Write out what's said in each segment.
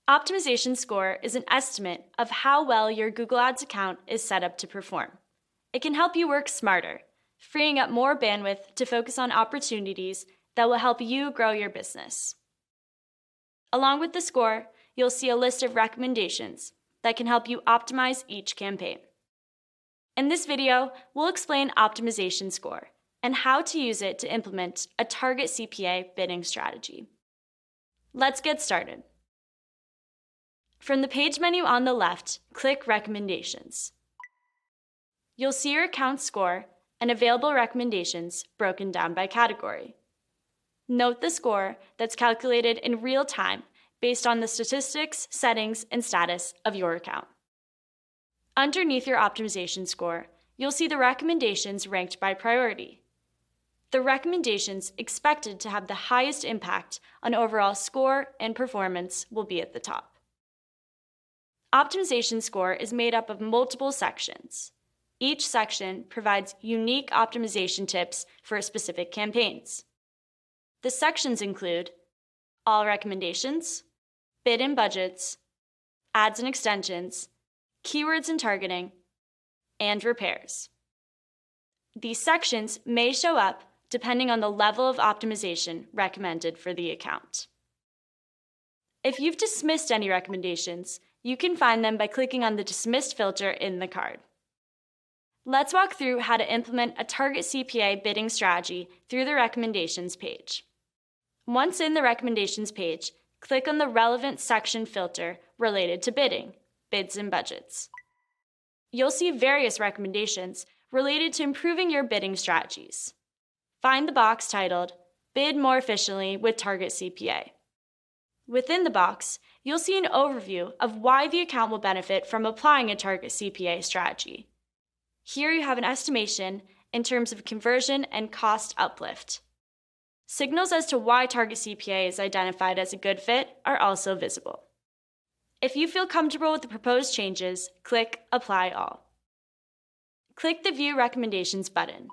Optimization score is an estimate of how well your Google Ads account is set up to perform. It can help you work smarter, freeing up more bandwidth to focus on opportunities that will help you grow your business. Along with the score, you'll see a list of recommendations that can help you optimize each campaign. In this video, we'll explain optimization score and how to use it to implement a Target CPA bidding strategy. Let's get started. From the page menu on the left, click Recommendations. You'll see your account score and available recommendations broken down by category. Note the score that's calculated in real time based on the statistics, settings, and status of your account. Underneath your optimization score, you'll see the recommendations ranked by priority. The recommendations expected to have the highest impact on overall score and performance will be at the top. Optimization score is made up of multiple sections. Each section provides unique optimization tips for specific campaigns. The sections include all recommendations, bid and budgets, ads and extensions, keywords and targeting, and repairs. These sections may show up depending on the level of optimization recommended for the account. If you've dismissed any recommendations, you can find them by clicking on the Dismissed filter in the card. Let's walk through how to implement a Target CPA bidding strategy through the Recommendations page. Once in the Recommendations page, click on the relevant section filter related to bidding, bids and budgets. You'll see various recommendations related to improving your bidding strategies. Find the box titled Bid More Efficiently with Target CPA. Within the box, you'll see an overview of why the account will benefit from applying a Target CPA strategy. Here you have an estimation in terms of conversion and cost uplift. Signals as to why Target CPA is identified as a good fit are also visible. If you feel comfortable with the proposed changes, click Apply All. Click the View Recommendations button.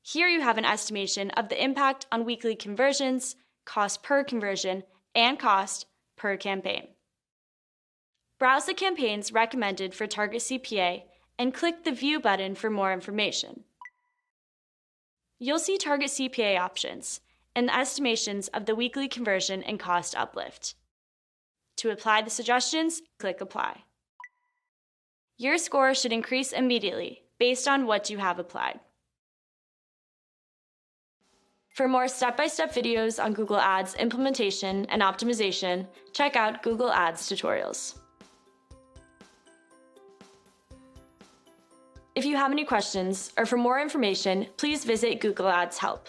Here you have an estimation of the impact on weekly conversions, cost per conversion, and cost per campaign. Browse the campaigns recommended for Target CPA and click the View button for more information. You'll see Target CPA options and the estimations of the weekly conversion and cost uplift. To apply the suggestions, click Apply. Your score should increase immediately based on what you have applied. For more step-by-step videos on Google Ads implementation and optimization, check out Google Ads tutorials. If you have any questions or for more information, please visit Google Ads Help.